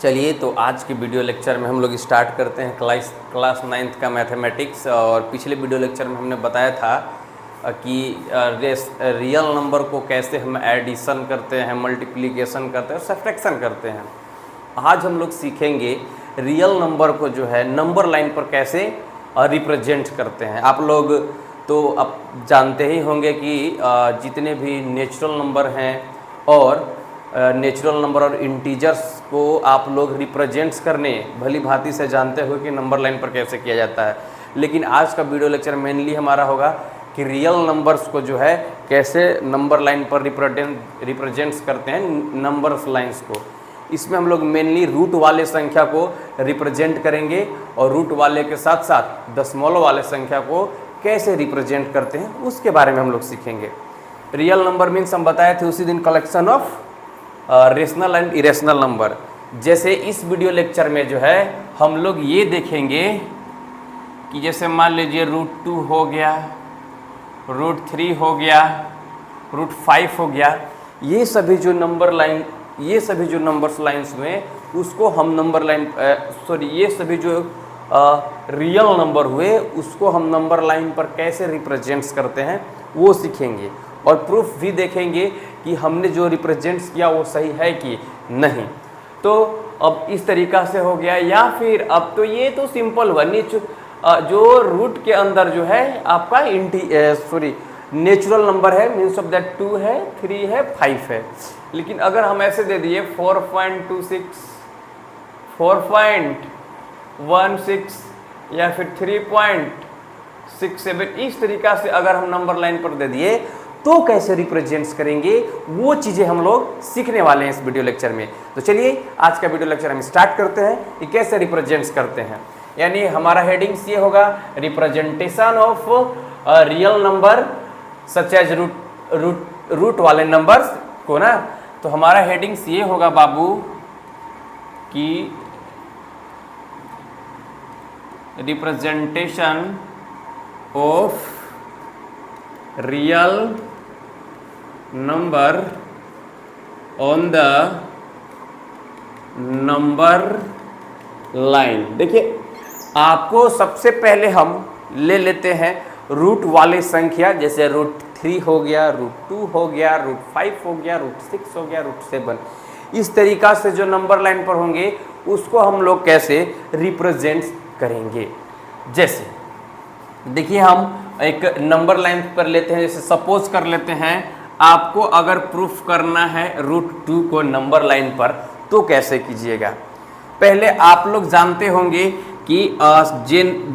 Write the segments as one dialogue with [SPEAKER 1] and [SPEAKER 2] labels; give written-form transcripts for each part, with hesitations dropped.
[SPEAKER 1] चलिए तो आज के वीडियो लेक्चर में हम लोग स्टार्ट करते हैं क्लास 9th का मैथमेटिक्स। और पिछले वीडियो लेक्चर में हमने बताया था कि रियल नंबर को कैसे हम एडिशन करते हैं, मल्टीप्लिकेशन करते हैं और सब्ट्रैक्शन करते हैं। आज हम लोग सीखेंगे रियल नंबर को जो है नंबर लाइन पर कैसे रिप्रेजेंट करते हैं। आप लोग तो अब जानते ही होंगे कि जितने भी नेचुरल नंबर हैं और नेचुरल नंबर और इंटीजर्स को आप लोग रिप्रेजेंट्स करने भली भांति से जानते हो कि नंबर लाइन पर कैसे किया जाता है। लेकिन आज का वीडियो लेक्चर मेनली हमारा होगा कि रियल नंबर्स को जो है कैसे नंबर लाइन पर रिप्रेजेंट्स करते हैं, नंबर्स लाइंस को। इसमें हम लोग मेनली रूट वाले संख्या को रिप्रेजेंट करेंगे और रूट वाले के साथ साथ दशमलव वाले संख्या को कैसे रिप्रेजेंट करते हैं उसके बारे में हम लोग सीखेंगे। रियल नंबर मीन्स हम बताए थे उसी दिन collection of rational and irrational number. जैसे इस वीडियो लेक्चर में जो है हम लोग ये देखेंगे कि जैसे मान लीजिए √2 हो गया, √3 हो गया, √5 हो गया, ये सभी जो नंबर्स लाइंस हुए उसको हम नंबर लाइन ये सभी जो रियल नंबर हुए उसको हम नंबर लाइन पर कैसे रिप्रेजेंट्स करते हैं वो सीखेंगे और प्रूफ भी देखेंगे कि हमने जो रिप्रेजेंट्स किया वो सही है कि नहीं। तो अब इस तरीक़ा से हो गया, या फिर अब तो ये तो सिंपल हुआ, जो रूट के अंदर जो है आपका नेचुरल नंबर है, मीन्स ऑफ दैट 2 है, 3 है, 5 है। लेकिन अगर हम ऐसे दे दिए 4.26, 4.16 या फिर 3.67, इस तरीक़ा से अगर हम नंबर लाइन पर दे दिए तो कैसे रिप्रेजेंट्स करेंगे वो चीज़ें हम लोग सीखने वाले हैं इस वीडियो लेक्चर में। तो चलिए आज का वीडियो लेक्चर हम स्टार्ट करते हैं कि कैसे रिप्रेजेंट्स करते हैं। यानी हमारा हेडिंग्स ये होगा representation of real number such as root वाले नंबर्स को ना। तो हमारा हेडिंग्स ये होगा बाबू कि representation of real number on the number line. देखिए आपको सबसे पहले हम ले लेते हैं रूट वाले संख्या, जैसे √3 हो गया, √2 हो गया, √5 हो गया, √6 हो गया, √7। इस तरीक़ा से जो नंबर लाइन पर होंगे उसको हम लोग कैसे रिप्रेजेंट करेंगे। जैसे देखिए हम एक नंबर लाइन पर लेते हैं, जैसे सपोज कर लेते हैं आपको अगर प्रूफ करना है √2 को नंबर लाइन पर तो कैसे कीजिएगा। पहले आप लोग जानते होंगे कि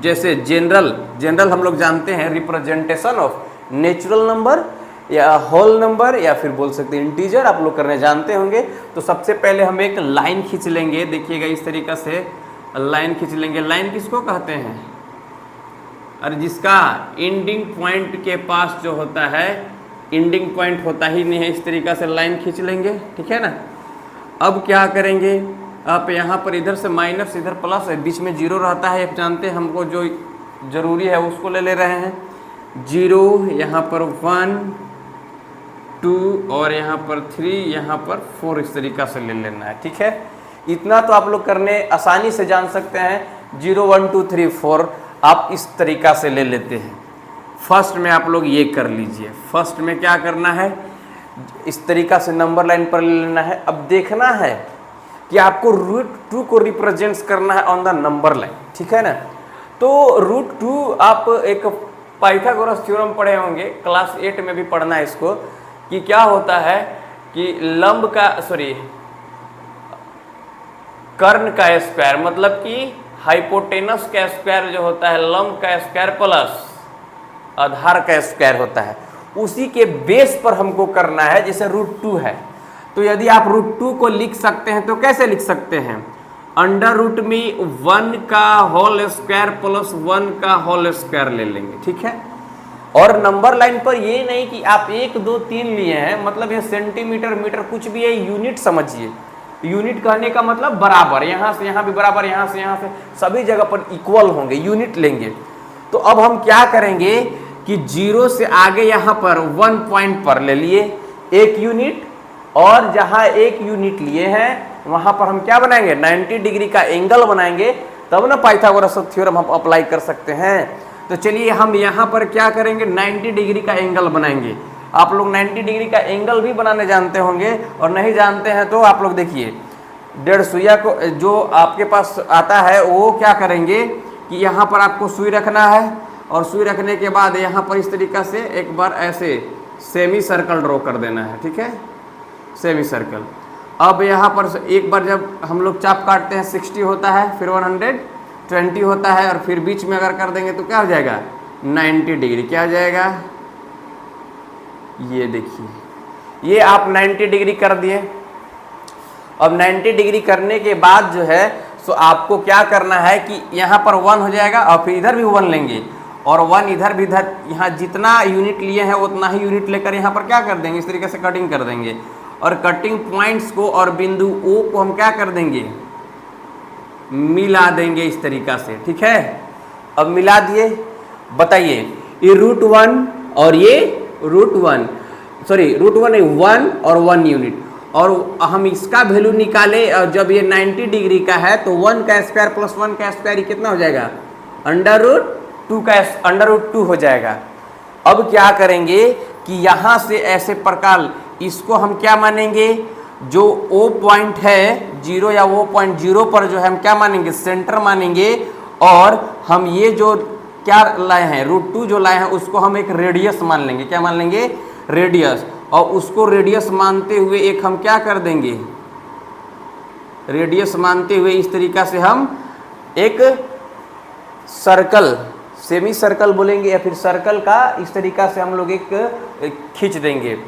[SPEAKER 1] जैसे जनरल हम लोग जानते हैं रिप्रेजेंटेशन ऑफ नेचुरल नंबर या होल नंबर या फिर बोल सकते हैं इंटीजर, आप लोग करने जानते होंगे। तो सबसे पहले हम एक लाइन खींच लेंगे, देखिएगा इस तरीक़ा से लाइन खींच लेंगे। लाइन किसको कहते हैं? और जिसका एंडिंग पॉइंट के पास जो होता है, एंडिंग पॉइंट होता ही नहीं है, इस तरीक़ा से लाइन खींच लेंगे, ठीक है ना। अब क्या करेंगे, आप यहाँ पर इधर से माइनस इधर प्लस है, बीच में 0 रहता है, आप जानते हैं, हमको जो ज़रूरी है उसको ले रहे हैं। 0, यहाँ पर 1, 2 और यहाँ पर 3, यहाँ पर 4, इस तरीक़ा से ले लेना है, ठीक है। इतना तो आप लोग करने आसानी से जान सकते हैं। 0, 1, 2, 3, 4 आप इस तरीक़ा से ले लेते हैं। फर्स्ट में आप लोग ये कर लीजिए। फर्स्ट में क्या करना है, इस तरीक़ा से नंबर लाइन पर ले लेना है। अब देखना है कि आपको √2 को रिप्रेजेंट्स करना है ऑन द नंबर लाइन, ठीक है ना। तो √2 आप एक पाइथागोरस थ्योरम पढ़े होंगे, क्लास 8 में भी पढ़ना है इसको, कि क्या होता है कि कर्ण का स्क्वायर, मतलब कि हाइपोटेनस का स्क्वायर जो होता है, लंब का स्क्वायर प्लस आधार का स्क्वायर होता है, उसी के बेस पर हमको करना है। जैसे √2 है तो यदि आप √2 को लिख सकते हैं तो कैसे लिख सकते हैं, अंडर रूट में 1 का होल स्क्वायर प्लस 1 का होल स्क्वायर ले लेंगे, ठीक है। और नंबर लाइन पर ये नहीं कि आप 1, 2, 3 लिए हैं, मतलब ये सेंटीमीटर, मीटर कुछ भी है, यूनिट समझिए। यूनिट कहने का मतलब बराबर, यहाँ से यहाँ भी बराबर, यहाँ से सभी जगह पर इक्वल होंगे, यूनिट लेंगे। तो अब हम क्या करेंगे कि 0 से आगे यहाँ पर 1 पॉइंट पर ले लिए 1 यूनिट, और जहाँ 1 यूनिट लिए हैं वहां पर हम क्या बनाएंगे, 90 डिग्री का एंगल बनाएंगे, तब ना पाइथागोरस थ्योरम हम अप्लाई कर सकते हैं। तो चलिए हम यहाँ पर क्या करेंगे, 90 डिग्री का एंगल बनाएंगे। आप लोग 90 डिग्री का एंगल भी बनाने जानते होंगे, और नहीं जानते हैं तो आप लोग देखिए, डेढ़ सुइया को जो आपके पास आता है वो क्या करेंगे कि यहाँ पर आपको सुई रखना है, और सुई रखने के बाद यहाँ पर इस तरीक़ा से एक बार ऐसे सेमी सर्कल ड्रॉ कर देना है, ठीक है, सेमी सर्कल। अब यहाँ पर एक बार जब हम लोग चाप काटते हैं 60 होता है, फिर 120 होता है, और फिर बीच में अगर कर देंगे तो क्या हो जाएगा, 90 डिग्री। क्या हो जाएगा, ये देखिए, ये आप 90 डिग्री कर दिए। अब 90 डिग्री करने के बाद जो है सो आपको क्या करना है कि यहाँ पर 1 हो जाएगा, और फिर इधर भी 1 लेंगे, और 1 इधर भी, इधर यहाँ जितना यूनिट लिए हैं उतना ही यूनिट लेकर यहाँ पर क्या कर देंगे, इस तरीके से कटिंग कर देंगे, और कटिंग पॉइंट्स को और बिंदु O को हम क्या कर देंगे, मिला देंगे इस तरीका से, ठीक है। अब मिला दिए, बताइए ये √1 और ये √1, सॉरी √1 नहीं, 1 और 1 यूनिट, और हम इसका वैल्यू निकाले, और जब ये 90 डिग्री का है तो 1 का स्क्वायर प्लस 1 का स्क्वायर कितना हो जाएगा, √2 हो जाएगा। अब क्या करेंगे कि यहाँ से ऐसे प्रकार इसको हम क्या मानेंगे, जो O पॉइंट है 0 या O पॉइंट 0 पर जो है हम क्या मानेंगे, सेंटर मानेंगे, और हम ये जो क्या लाए हैं √2 जो लाए हैं उसको हम एक रेडियस मान लेंगे। क्या मान लेंगे, रेडियस, और उसको रेडियस मानते हुए एक हम क्या कर देंगे, रेडियस मानते हुए इस तरीका से हम एक सर्कल, सेमी सर्कल बोलेंगे या फिर सर्कल का इस तरीका से हम लोग एक खींच देंगे।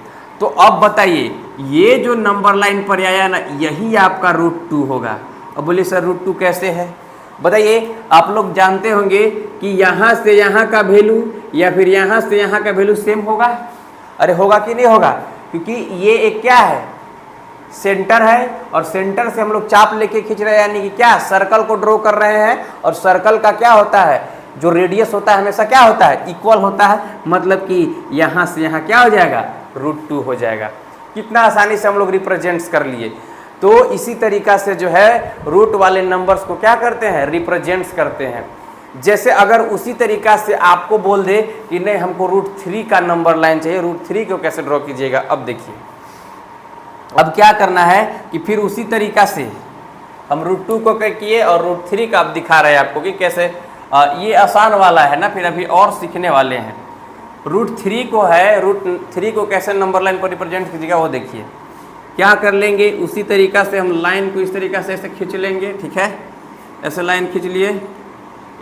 [SPEAKER 1] तो अब बताइए ये जो नंबर लाइन पर आया ना, यही आपका √2 होगा। अब बोलिए सर √2 कैसे है, बताइए। आप लोग जानते होंगे कि यहाँ से यहाँ का वैल्यू या फिर यहाँ से यहाँ का वैल्यू सेम होगा। अरे होगा कि नहीं होगा, क्योंकि ये एक क्या है, सेंटर है, और सेंटर से हम लोग चाप लेके खींच रहे हैं, यानी कि क्या, सर्कल को ड्रॉ कर रहे हैं। और सर्कल का क्या होता है, जो रेडियस होता है हमेशा क्या होता है, इक्वल होता है, मतलब कि यहाँ से यहाँ क्या हो जाएगा, √2 हो जाएगा। कितना आसानी से हम लोग रिप्रेजेंट्स कर लिए। तो इसी तरीका से जो है रूट वाले नंबर्स को क्या करते हैं, रिप्रेजेंट्स करते हैं। जैसे अगर उसी तरीका से आपको बोल दे कि नहीं हमको √3 का नंबर लाइन चाहिए, √3 को कैसे ड्रॉ कीजिएगा। अब देखिए, अब क्या करना है कि फिर उसी तरीका से हम √2 को क्या किए और √3 का अब दिखा रहे हैं आपको कि कैसे। ये आसान वाला है ना, फिर अभी और सीखने वाले हैं। √3 को है, √3 को कैसे नंबर लाइन पर रिप्रेजेंट कीजिएगा वो देखिए। क्या कर लेंगे, उसी तरीका से हम लाइन को इस तरीका से ऐसे खींच लेंगे, ठीक है। ऐसे लाइन खींच लिए,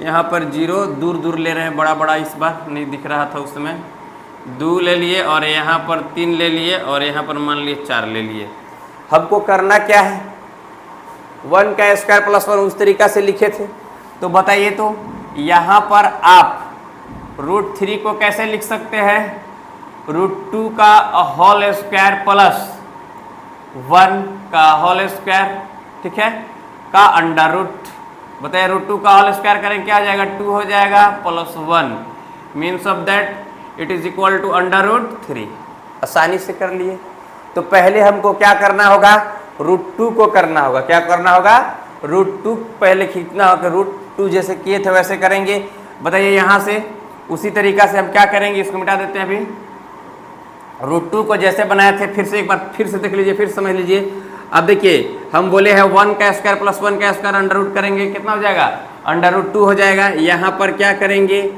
[SPEAKER 1] यहाँ पर 0 दूर दूर ले रहे हैं, बड़ा बड़ा इस बार नहीं दिख रहा था उस समय, 2 ले लिए, और यहाँ पर 3 ले लिए, और यहाँ पर मान लिए 4 ले लिए। हमको करना क्या है, 1 का स्क्वायर प्लस 1 उस तरीका से लिखे थे। तो बताइए, तो यहाँ पर आप √3 को कैसे लिख सकते हैं, √2 का होल स्क्वायर प्लस 1 का होल स्क्वायर, ठीक है, का अंडर रूट। बताइए √2 का होल स्क्वायर करें क्या आ जाएगा, 2 हो जाएगा plus 1, means of that it is equal to under √3। आसानी से कर लिए। तो पहले हमको क्या करना होगा, √2 को करना होगा। क्या करना होगा, √2 पहले खींचना होगा। √2 जैसे किए थे वैसे करेंगे। बताइए यहाँ से उसी तरीका से हम क्या करेंगे, इसको मिटा देते हैं। अभी √2 को जैसे बनाए थे फिर से एक बार फिर से देख लीजिए, फिर समझ लीजिए। अब देखिए हम बोले हैं 1 का स्क्वायर प्लस 1 का स्क्वायर अंडर रूट करेंगे, कितना हो जाएगा, अंडर √2 हो जाएगा। यहाँ पर क्या करेंगे,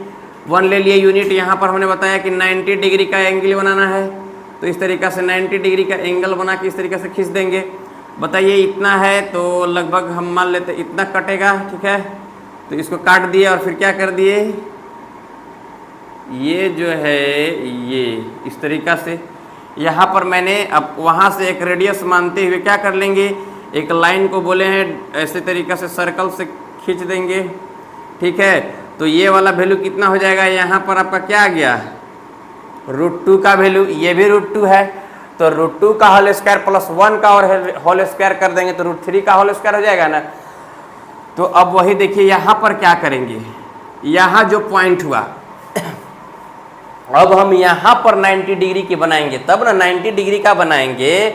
[SPEAKER 1] 1 ले लिए यूनिट। यहाँ पर हमने बताया कि 90 डिग्री का एंगल बनाना है, तो इस तरीका से 90 डिग्री का एंगल बना के इस तरीके से खींच देंगे। बताइए इतना है तो लगभग हम मान लेते इतना कटेगा, ठीक है। तो इसको काट दिए और फिर क्या कर दिए, ये जो है ये इस तरीका से यहाँ पर मैंने अब वहाँ से एक रेडियस मानते हुए क्या कर लेंगे, एक लाइन को बोले हैं ऐसे तरीक़ा से सर्कल से खींच देंगे, ठीक है। तो ये वाला वैल्यू कितना हो जाएगा, यहाँ पर आपका क्या आ गया, √2 का वैल्यू, ये भी √2 है। तो √2 का होल स्क्वायर प्लस 1 का और होल स्क्वायर कर देंगे तो √3 का होल स्क्वायर हो जाएगा ना। तो अब वही देखिए यहाँ पर क्या करेंगे, यहाँ जो पॉइंट हुआ अब हम यहाँ पर 90 डिग्री की बनाएंगे, तब ना 90 डिग्री का बनाएंगे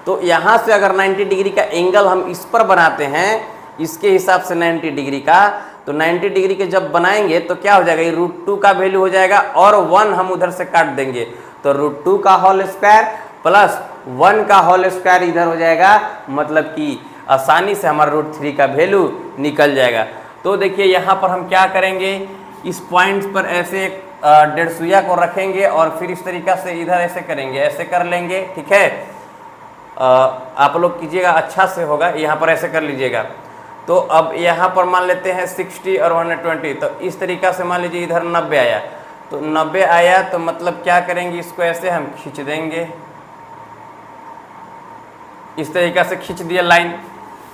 [SPEAKER 1] तो यहाँ से अगर 90 डिग्री का एंगल हम इस पर बनाते हैं, इसके हिसाब से 90 डिग्री का, तो 90 डिग्री के जब बनाएंगे तो क्या हो जाएगा, ये √2 का वैल्यू हो जाएगा और 1 हम उधर से काट देंगे, तो √2 का होल स्क्वायर प्लस 1 का होल स्क्वायर इधर हो जाएगा, मतलब कि आसानी से हमारा √3 का वैल्यू निकल जाएगा। तो देखिए यहाँ पर हम क्या करेंगे, इस पॉइंट पर ऐसे डेढ़ सुइया को रखेंगे और फिर इस तरीका से इधर ऐसे करेंगे, ऐसे कर लेंगे, ठीक है। आप लोग कीजिएगा, अच्छा से होगा, यहाँ पर ऐसे कर लीजिएगा। तो अब यहाँ पर मान लेते हैं 60 और 120, तो इस तरीका से मान लीजिए इधर 90 आया, तो 90 आया तो मतलब क्या करेंगे, इसको ऐसे हम खींच देंगे, इस तरीका से खींच दिया लाइन।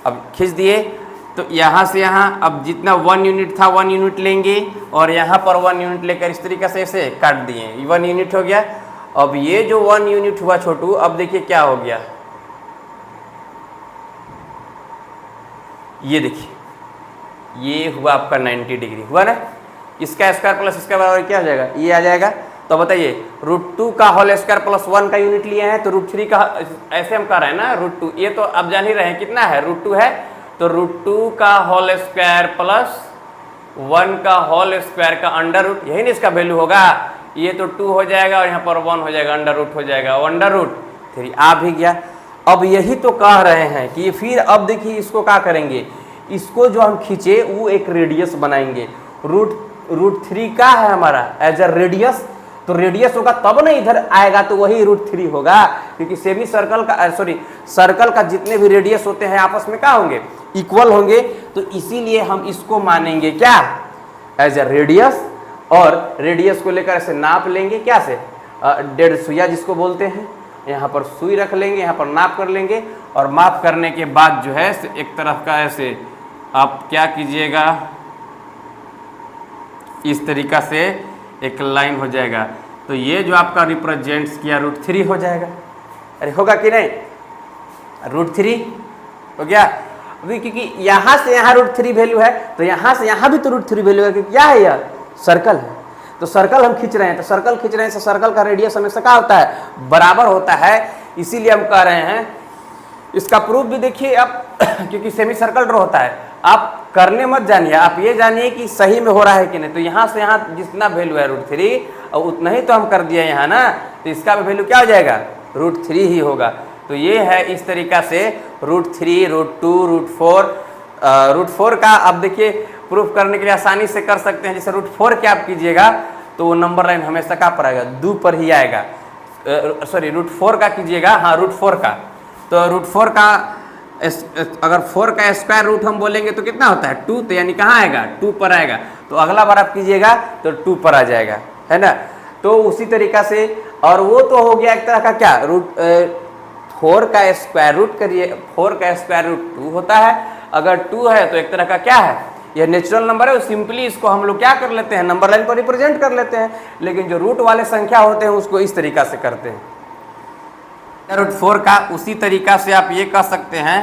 [SPEAKER 1] अब खींच दिए तो यहाँ से यहाँ अब जितना 1 यूनिट था 1 यूनिट लेंगे और यहाँ पर 1 यूनिट लेकर इस तरीका से ऐसे काट दिए, 1 यूनिट हो गया। अब ये जो 1 यूनिट हुआ छोटू, अब देखिए क्या हो गया, ये देखिए ये हुआ आपका 90 डिग्री हुआ ना, इसका स्क्वायर प्लस इसका बराबर क्या हो जाएगा, ये आ जाएगा। तो बताइए √2 का होल स्क्वायर प्लस 1 का यूनिट लिए हैं, तो √3 का ऐसे हम कर रहे हैं ना, √2, ये तो अब जान ही रहे हैं कितना है, √2 है, तो √2 का होल स्क्वायर प्लस 1 का होल स्क्वायर का अंडर रूट, यही ना इसका वैल्यू होगा, ये तो 2 हो जाएगा और यहाँ पर 1 हो जाएगा, अंडर रूट हो जाएगा, √3 आ भी गया। अब यही तो कह रहे हैं कि फिर अब देखिए इसको क्या करेंगे, इसको जो हम खींचे वो एक रेडियस बनाएंगे, √3 का है हमारा एज अ रेडियस, तो रेडियस होगा तब ना इधर आएगा, तो वही √3 होगा, क्योंकि सेमी सर्कल का सर्कल का जितने भी रेडियस होते हैं आपस में क्या होंगे, इक्वल होंगे, तो इसीलिए हम इसको मानेंगे क्या, एज अ रेडियस, और रेडियस को लेकर ऐसे नाप लेंगे, क्या से, डेढ़ सुइया जिसको बोलते हैं, यहाँ पर सुई रख लेंगे, यहाँ पर नाप कर लेंगे, और माप करने के बाद जो है एक तरफ का ऐसे आप क्या कीजिएगा, इस तरीका से एक लाइन हो जाएगा, तो ये जो आपका रिप्रेजेंट्स किया √3 हो जाएगा। अरे होगा कि नहीं, √3 हो गया। अभी क्योंकि यहाँ से यहाँ √3 वैल्यू है, तो यहाँ से यहाँ भी तो √3 वैल्यू है, क्योंकि क्या है यह सर्कल है, तो सर्कल हम खींच रहे हैं, तो सर्कल खींच रहे हैं, तो सर्कल का रेडियस हमेशा क्या होता है, बराबर होता है, इसीलिए हम कह रहे हैं। इसका प्रूफ भी देखिए आप क्योंकि सेमी सर्कल ड्रॉ होता है, आप करने मत जानिए, आप ये जानिए कि सही में हो रहा है कि नहीं। तो यहाँ से यहाँ जितना वैल्यू है √3 और उतना ही तो हम कर दिए यहाँ ना, तो इसका भी वैल्यू क्या हो जाएगा, √3 ही होगा। तो ये है इस तरीका से √3, √2, √4 का आप देखिए प्रूफ करने के लिए आसानी से कर सकते हैं। जैसे √4 के आप कीजिएगा तो वो नंबर लाइन हमेशा कहाँ पर आएगा, 2 पर ही आएगा, सॉरी √4 का कीजिएगा, हाँ √4 का, तो √4 का अगर 4 का स्क्वायर रूट हम बोलेंगे तो कितना होता है, 2, तो यानी कहाँ आएगा, 2 पर आएगा। तो अगला बार आप कीजिएगा तो 2 पर आ जाएगा, है ना। तो उसी तरीका से, और वो तो हो गया एक तरह का क्या, 4 का स्क्वायर रूट करिए, 4 का स्क्वायर रूट 2 होता है, अगर 2 है तो एक तरह का क्या है, यह नेचुरल नंबर है, सिंपली इसको हम लोग क्या कर लेते हैं, नंबर लाइन पर रिप्रेजेंट कर लेते हैं। लेकिन जो रूट वाले संख्या होते हैं उसको इस तरीका से करते हैं। √4 का उसी तरीका से आप ये कह सकते हैं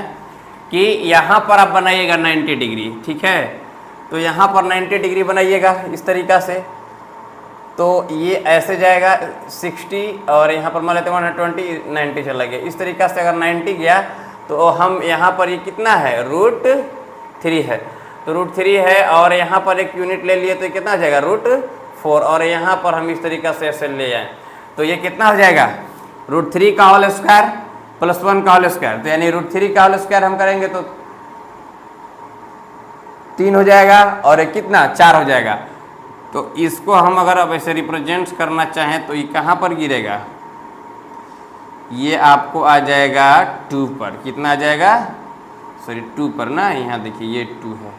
[SPEAKER 1] कि यहाँ पर आप बनाइएगा 90 डिग्री, ठीक है, तो यहाँ पर 90 डिग्री बनाइएगा इस तरीका से, तो ये ऐसे जाएगा 60 और यहाँ पर मान लेते हैं 120, 90 चला गया। इस तरीका से अगर 90 गया तो हम यहाँ पर ये कितना है, √3 है, तो √3 है, और यहाँ पर एक यूनिट ले लिए तो ये कितना आ जाएगा, √4, और यहाँ पर हम इस तरीका से ऐसे ले आए तो ये कितना हो जाएगा, √3 का होल स्क्वायर प्लस 1 का होल स्क्वायर, तो यानी √3 का होल स्क्वायर हम करेंगे तो 3 हो जाएगा, और एक कितना 4 हो जाएगा। तो इसको हम अगर अब ऐसे रिप्रेजेंट करना चाहें तो ये कहाँ पर गिरेगा, ये आपको आ जाएगा 2 पर, कितना आ जाएगा, सॉरी 2 पर ना, यहाँ देखिए ये 2 है,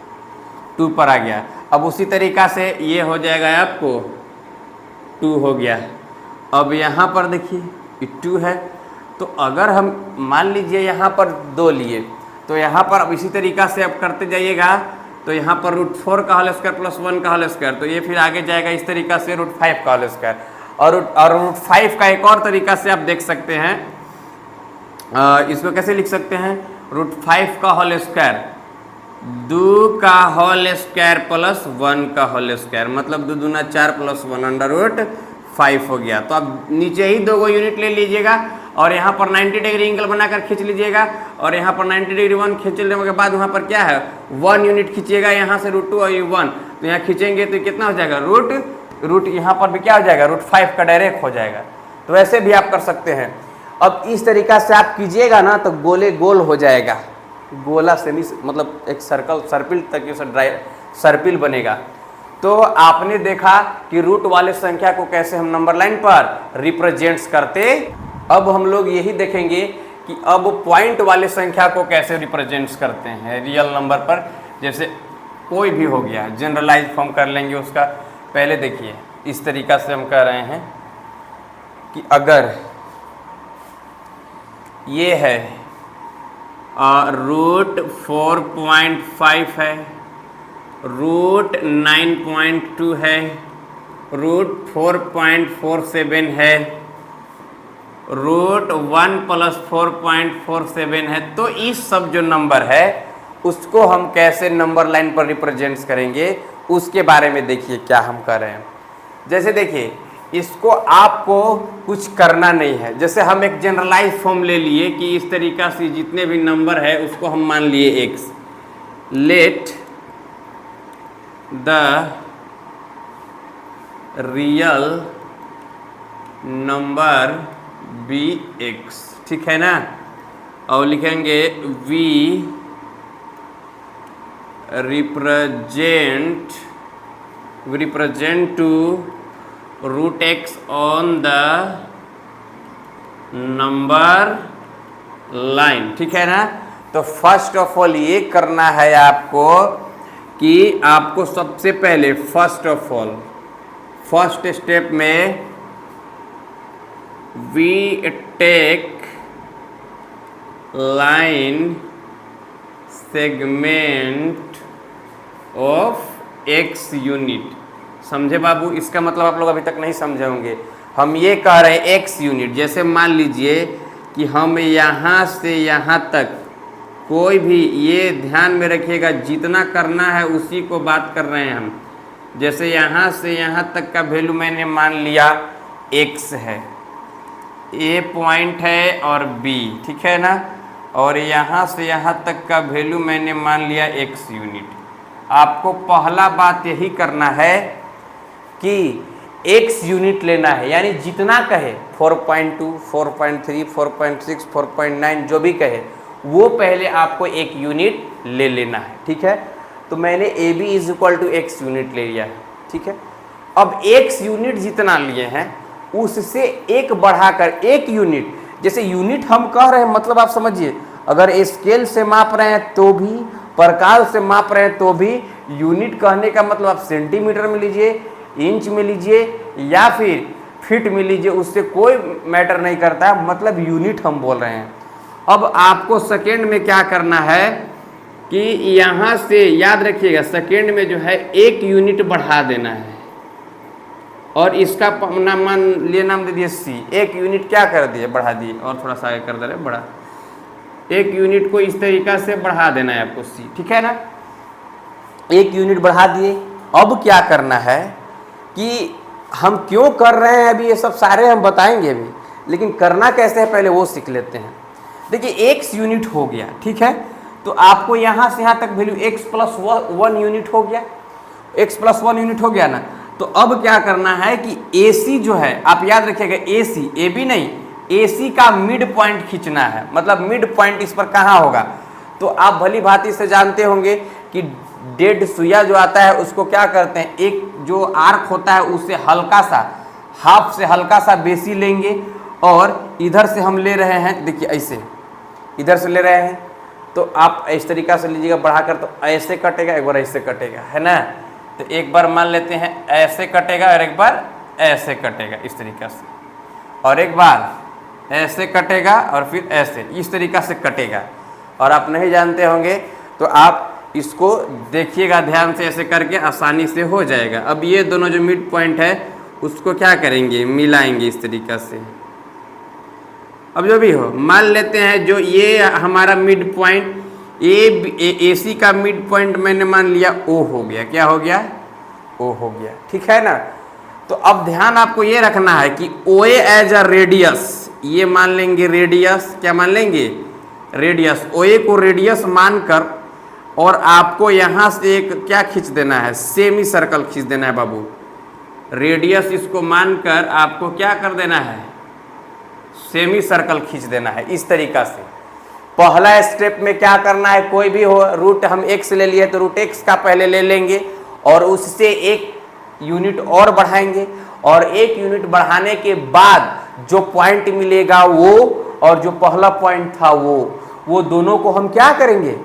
[SPEAKER 1] 2 पर आ गया। अब उसी तरीका से ये हो जाएगा आपको 2 हो गया। अब यहाँ पर देखिए 2 है, तो अगर हम मान लीजिए यहाँ पर 2 लिए, तो यहाँ पर अब इसी तरीका से अब करते जाइएगा, तो यहाँ पर √4 का होल स्क्वायर प्लस 1 का होल स्क्वायर, तो ये फिर आगे जाएगा इस तरीका से √5 का होल स्क्वायर, और √5 का एक और तरीका से आप देख सकते हैं, इसको कैसे लिख सकते हैं, √5 का होल स्क्वायर 2 का होल स्क्वायर प्लस 1 का होल स्क्वायर, मतलब 2 दूना 4 प्लस 1 √5 हो गया। तो अब नीचे ही 2 यूनिट ले लीजिएगा और यहाँ पर 90 डिग्री एंगल बनाकर खींच लीजिएगा, और यहाँ पर 90 डिग्री 1 खींच लेने के बाद वहाँ पर क्या है 1 यूनिट खींचिएगा, यहाँ से √2 और ये 1, तो यहाँ खींचेंगे तो कितना हो जाएगा रूट यहाँ पर भी क्या हो जाएगा √5 का डायरेक्ट हो जाएगा। तो वैसे भी आप कर सकते हैं। अब इस तरीका से आप कीजिएगा ना तो गोले गोल हो जाएगा, गोला सेमी मतलब एक सर्पिल तक सर्पिल बनेगा। तो आपने देखा कि रूट वाले संख्या को कैसे हम नंबर लाइन पर रिप्रेजेंट्स करते। अब हम लोग यही देखेंगे कि अब पॉइंट वाले संख्या को कैसे रिप्रेजेंट्स करते हैं रियल नंबर पर। जैसे कोई भी हो गया, जनरलाइज फॉर्म कर लेंगे उसका। पहले देखिए इस तरीका से हम कह रहे हैं कि अगर ये है √4.5 है, √9.2 है, √4.47 है, √1 + 4.47 है, तो इस सब जो नंबर है उसको हम कैसे नंबर लाइन पर रिप्रेजेंट्स करेंगे उसके बारे में देखिए क्या हम कर रहे हैं। जैसे देखिए इसको आपको कुछ करना नहीं है। जैसे हम एक जनरलाइज फॉर्म ले लिए कि इस तरीका से जितने भी नंबर है उसको हम मान लिए x, let the real number be x, ठीक है ना। और लिखेंगे v represent to √x on the number line, ठीक है ना। तो फर्स्ट ऑफ ऑल ये करना है आपको कि आपको सबसे पहले फर्स्ट स्टेप में we take line segment of x unit. समझे बाबू, इसका मतलब आप लोग अभी तक नहीं समझे होंगे। हम ये कह रहे हैं x यूनिट, जैसे मान लीजिए कि हम यहाँ से यहाँ तक कोई भी, ये ध्यान में रखिएगा जितना करना है उसी को बात कर रहे हैं हम। जैसे यहाँ से यहाँ तक का वैल्यू मैंने मान लिया x है, a पॉइंट है और b, ठीक है ना। और यहाँ से यहाँ तक का वैल्यू मैंने मान लिया x यूनिट। आपको पहला बात यही करना है कि x यूनिट लेना है, यानी जितना कहे 4.2, 4.3, 4.6, 4.9 जो भी कहे वो पहले आपको एक यूनिट ले लेना है, ठीक है। तो मैंने AB = x यूनिट ले लिया है, ठीक है। अब x यूनिट जितना लिए हैं उससे एक बढ़ाकर एक यूनिट, जैसे यूनिट हम कह रहे हैं मतलब आप समझिए, अगर स्केल से माप रहे हैं तो भी, प्रकार से माप रहे हैं तो भी, यूनिट कहने का मतलब आप सेंटीमीटर में लीजिए, इंच में लीजिए या फिर फीट में लीजिए, उससे कोई मैटर नहीं करता, मतलब यूनिट हम बोल रहे हैं। अब आपको सेकेंड में क्या करना है कि यहाँ से याद रखिएगा सेकेंड में जो है एक यूनिट बढ़ा देना है, और इसका नाम दे दिए c। एक यूनिट क्या कर दिए, बढ़ा दिए, और थोड़ा सा आगे कर दे रहे बड़ा, एक यूनिट को इस तरीका से बढ़ा देना है आपको c, ठीक है ना। एक यूनिट बढ़ा दिए। अब क्या करना है कि हम क्यों कर रहे हैं अभी ये सब सारे हम बताएंगे अभी, लेकिन करना कैसे है पहले वो सीख लेते हैं। देखिए x यूनिट हो गया, ठीक है। तो आपको यहाँ से यहाँ तक वैल्यू x + 1 यूनिट हो गया, x + 1 यूनिट हो गया ना। तो अब क्या करना है कि AC जो है, आप याद रखिएगा AC, AB नहीं, AC का मिड पॉइंट खींचना है, मतलब मिड पॉइंट इस पर कहाँ होगा। तो आप भली भांति से जानते होंगे कि डेड सुइया जो आता है उसको क्या करते हैं, एक जो आर्क होता है उससे हल्का सा, हाफ से हल्का सा बेसी लेंगे, और इधर से हम ले रहे हैं, देखिए ऐसे इधर से ले रहे हैं, तो आप इस तरीका से लीजिएगा बढ़ाकर, तो ऐसे कटेगा, एक बार ऐसे कटेगा, है ना। तो एक बार मान लेते हैं ऐसे कटेगा और एक बार ऐसे कटेगा इस तरीका से, और एक बार ऐसे कटेगा और फिर ऐसे, इस तरीका से कटेगा। और आप नहीं जानते होंगे तो आप इसको देखिएगा ध्यान से, ऐसे करके आसानी से हो जाएगा। अब ये दोनों जो मिड पॉइंट है उसको क्या करेंगे, मिलाएंगे इस तरीका से। अब जो भी हो, मान लेते हैं जो ये हमारा मिड पॉइंट AC का मिड पॉइंट मैंने मान लिया O हो गया, क्या हो गया, O हो गया, ठीक है ना। तो अब ध्यान आपको ये रखना है कि OA एज अ रेडियस, ये मान लेंगे रेडियस, क्या मान लेंगे, रेडियस। OA को रेडियस मानकर और आपको यहाँ से एक क्या खींच देना है, सेमी सर्कल खींच देना है बाबू। रेडियस इसको मानकर आपको क्या कर देना है, सेमी सर्कल खींच देना है इस तरीका से। पहला स्टेप में क्या करना है, कोई भी हो, रूट हम x ले लिए तो रूट x का पहले ले लेंगे और उससे एक यूनिट और बढ़ाएंगे और एक यूनिट बढ़ाने के बाद जो पॉइंट मिलेगा वो और जो पहला पॉइंट था वो दोनों को हम क्या करेंगे,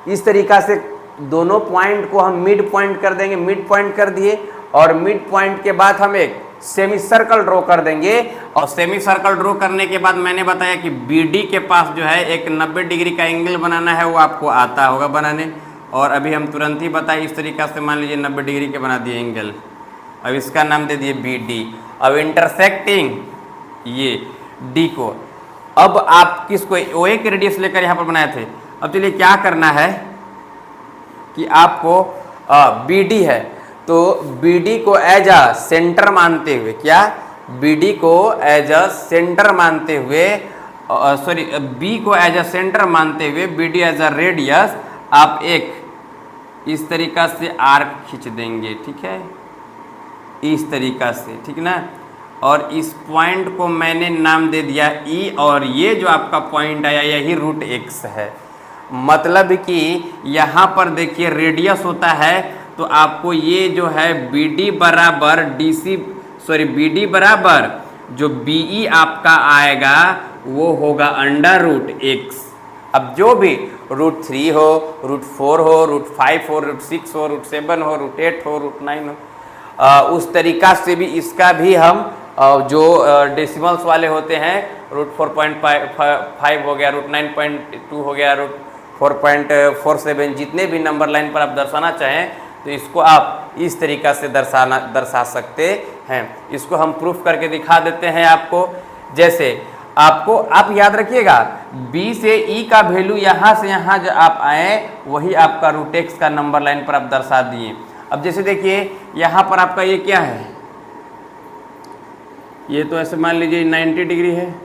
[SPEAKER 1] इस तरीका से दोनों पॉइंट को हम मिड पॉइंट कर देंगे। मिड पॉइंट कर दिए और मिड पॉइंट के बाद हम एक सेमी सर्कल ड्रॉ कर देंगे और सेमी सर्कल ड्रॉ करने के बाद मैंने बताया कि BD के पास जो है एक 90 डिग्री का एंगल बनाना है, वो आपको आता होगा बनाने। और अभी हम तुरंत ही बताए इस तरीका से, मान लीजिए 90 डिग्री के बना दिए एंगल, अब इसका नाम दे दिए BD। अब इंटरसेक्टिंग ये D को, अब आप किसको OA के रेडियस लेकर यहाँ पर बनाए थे। अब चलिए क्या करना है कि आपको BD है तो BD को एज अ सेंटर मानते हुए, क्या BD को एज अ सेंटर मानते हुए, सॉरी B को एज अ सेंटर मानते हुए BD एज अ रेडियस, आप एक इस तरीका से आर्क खींच देंगे, ठीक है, इस तरीका से, ठीक ना। और इस पॉइंट को मैंने नाम दे दिया E और ये जो आपका पॉइंट आया यही रूट x है। मतलब कि यहाँ पर देखिए रेडियस होता है तो आपको ये जो है BD बराबर BD बराबर जो BE आपका आएगा वो होगा अंडर रूट x। अब जो भी रूट 3 हो, रूट 4 हो, रूट 5 हो, रूट 6 हो, रूट 7 हो, रूट 8 हो, रूट 9 हो, उस तरीका से भी इसका भी हम जो डेसिमल्स वाले होते हैं, रूट 4.5 हो गया, रूट 9.2 हो गया, रूट 4.47, जितने भी नंबर लाइन पर आप दर्शाना चाहें तो इसको आप इस तरीका से दर्शा सकते हैं। इसको हम प्रूफ करके दिखा देते हैं आपको। जैसे आपको, आप याद रखिएगा B से E का वैल्यू यहाँ से यहाँ जो आप आए वही आपका रूट x का नंबर लाइन पर आप दर्शा दिए। अब जैसे देखिए यहाँ पर आपका ये क्या है, ये तो ऐसे मान लीजिए 90 डिग्री है,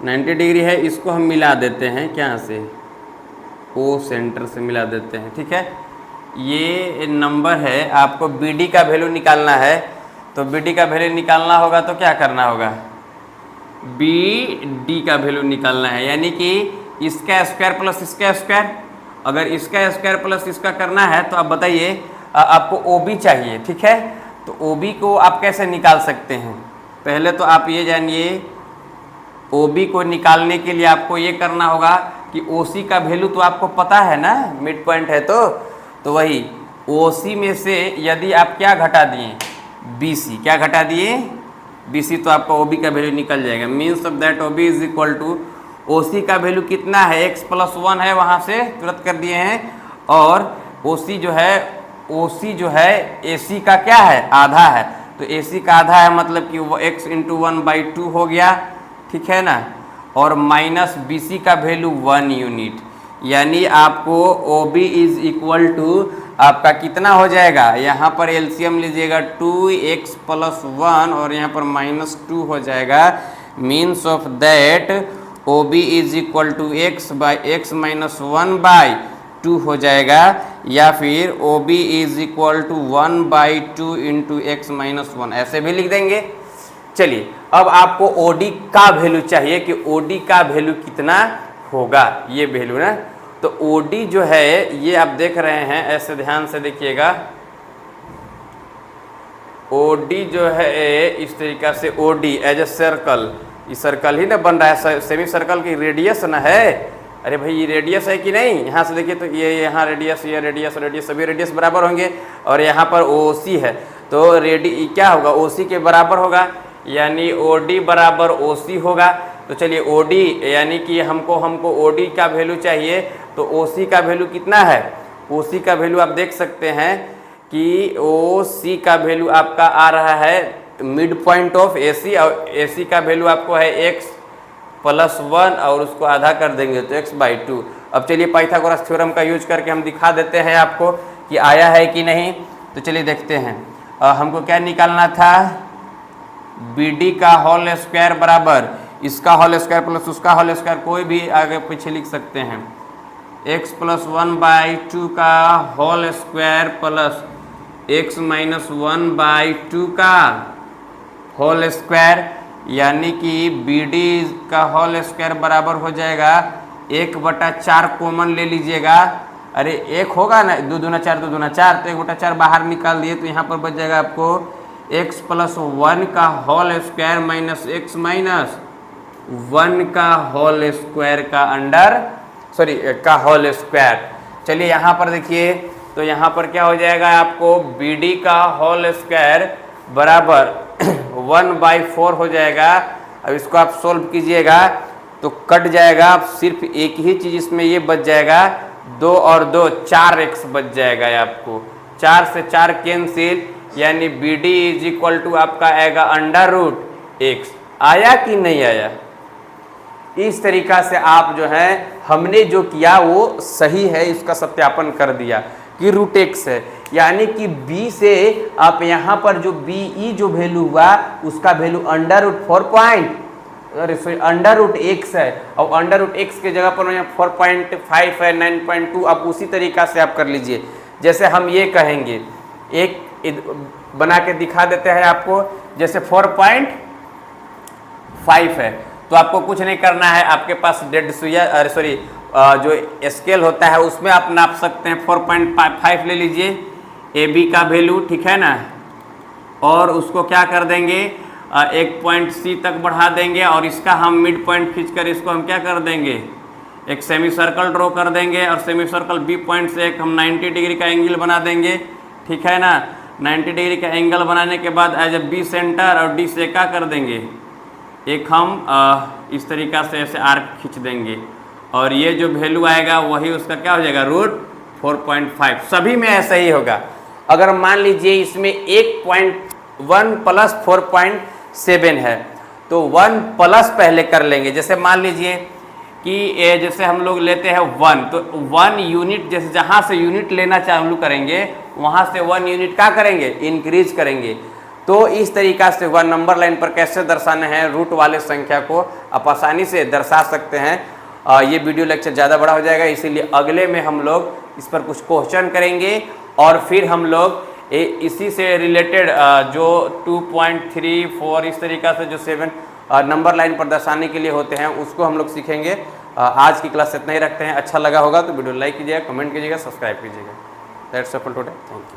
[SPEAKER 1] 90 डिग्री है, इसको हम मिला देते हैं क्या से, O सेंटर से मिला देते हैं, ठीक है। ये नंबर है, आपको BD का वैल्यू निकालना है तो BD का वैल्यू निकालना होगा तो क्या करना होगा, BD का वैल्यू निकालना है, यानी कि इसका स्क्वायर प्लस इसका स्क्वायर। अगर इसका स्क्वायर प्लस इसका करना है तो आप बताइए, आपको OB चाहिए, ठीक है। तो OB को आप कैसे निकाल सकते हैं, पहले तो आप ये जानिए OB को निकालने के लिए आपको ये करना होगा कि OC का वैल्यू तो आपको पता है ना, मिड पॉइंट है तो वही OC में से यदि आप क्या घटा दिए, BC, क्या घटा दिए, BC, तो आपका OB का वैल्यू निकल जाएगा। Means of that OB is equal to OC का वैल्यू कितना है, x + 1 है, वहाँ से तुरंत कर दिए हैं। और OC जो है AC का क्या है, आधा है, तो AC का आधा है मतलब कि वो x × 1/2 हो गया, ठीक है ना। और माइनस BC का वैल्यू 1 यूनिट, यानी आपको OB इज इक्वल टू आपका कितना हो जाएगा, यहाँ पर एलसीएम लीजिएगा 2x + 1 और यहाँ पर -2 हो जाएगा। Means of that OB is equal to x - 1/2 हो जाएगा, या फिर OB is equal to 1/2 × x - 1 ऐसे भी लिख देंगे। चलिए अब आपको OD का वैल्यू चाहिए कि OD का वैल्यू कितना होगा, ये वैल्यू ना। तो OD जो है ये आप देख रहे हैं, ऐसे ध्यान से देखिएगा, OD जो है इस तरीका से OD एज ए सर्कल, ये सर्कल ही ना बन रहा है, सेमी सर्कल की रेडियस ना है। अरे भाई ये रेडियस है कि नहीं, यहाँ से देखिए तो ये यहाँ रेडियस, ये रेडियस, सभी रेडियस बराबर होंगे। और यहाँ पर OC है तो क्या होगा, OC के बराबर होगा, यानी OD बराबर OC होगा। तो चलिए OD यानी कि हमको OD का वैल्यू चाहिए, तो OC का वैल्यू कितना है, OC का वैल्यू आप देख सकते हैं कि OC का वैल्यू आपका आ रहा है मिड पॉइंट ऑफ AC, और AC का वैल्यू आपको है x + 1 और उसको आधा कर देंगे तो x/2। अब चलिए पाइथागोरस थ्योरम का यूज करके हम दिखा देते हैं आपको कि आया है कि नहीं। तो चलिए देखते हैं, हमको क्या निकालना था, BD का होल स्क्वायर बराबर इसका होल स्क्वायर प्लस उसका होल स्क्वायर, कोई भी आगे पीछे लिख सकते हैं, x प्लस 1/2 का whole square plus x minus 1/2 का होल स्क्वायर, यानी कि BD का होल स्क्वायर बराबर हो जाएगा 1/4 कॉमन ले लीजिएगा। अरे 1 होगा ना, 2 दूना 4, 2 दूना 4, तो 1/4 बाहर निकाल दिए तो यहाँ पर बच जाएगा आपको x प्लस 1 का whole square minus x minus 1 का होल स्क्वायर का का होल स्क्वायर। चलिए यहाँ पर देखिए, तो यहाँ पर क्या हो जाएगा आपको BD का होल स्क्वायर बराबर 1/4 हो जाएगा। अब इसको आप सोल्व कीजिएगा तो कट जाएगा, आप सिर्फ एक ही चीज़ इसमें ये बच जाएगा, 2 और 2 4x बच जाएगा आपको, 4 से 4 कैंसिल, यानी BD इज इक्वल टू आपका आएगा √x। आया कि नहीं आया? इस तरीका से आप जो है हमने जो किया वो सही है, इसका सत्यापन कर दिया कि √x है, यानी कि b से आप यहाँ पर जो BE जो वैल्यू हुआ उसका वैल्यू √x है, और √x के जगह पर 4.5 है, 9.2, आप उसी तरीका से आप कर लीजिए। जैसे हम ये कहेंगे, एक बना के दिखा देते हैं आपको, जैसे 4.5 है तो आपको कुछ नहीं करना है, आपके पास डेड सुइया जो स्केल होता है उसमें आप नाप सकते हैं। 4.5 ले लीजिए AB का वैल्यू, ठीक है ना, और उसको क्या कर देंगे, एक पॉइंट C तक बढ़ा देंगे, और इसका हम मिड पॉइंट खींचकर इसको हम क्या कर देंगे, एक सेमी सर्कल ड्रॉ कर देंगे, और सेमी सर्कल B पॉइंट से एक हम 90 डिग्री का एंगल बना देंगे, ठीक है ना। 90 डिग्री का एंगल बनाने के बाद एज ए B सेंटर और D से क्या कर देंगे, एक हम इस तरीका से ऐसे आर्क खींच देंगे, और ये जो वैल्यू आएगा वही उसका क्या हो जाएगा, √4.5। सभी में ऐसा ही होगा। अगर मान लीजिए इसमें 1 प्लस 4.7 है तो 1 प्लस पहले कर लेंगे। जैसे मान लीजिए कि जैसे हम लोग लेते हैं 1, तो 1 यूनिट, जैसे जहाँ से यूनिट लेना चालू करेंगे वहाँ से 1 यूनिट क्या करेंगे, इंक्रीज करेंगे। तो इस तरीका से 1 नंबर लाइन पर कैसे दर्शाना है रूट वाले संख्या को आप आसानी से दर्शा सकते हैं। ये वीडियो लेक्चर ज़्यादा बड़ा हो जाएगा, इसीलिए अगले में हम लोग इस पर कुछ क्वेश्चन करेंगे, और फिर हम लोग इसी से रिलेटेड जो 2.3, 4 इस तरीका से जो 7 नंबर लाइन पर दर्शाने के लिए होते हैं उसको हम लोग सीखेंगे। आज की क्लास इतना ही रखते हैं। अच्छा लगा होगा तो वीडियो लाइक कीजिएगा, कमेंट कीजिएगा, सब्सक्राइब कीजिएगा। That's all for today, thank you.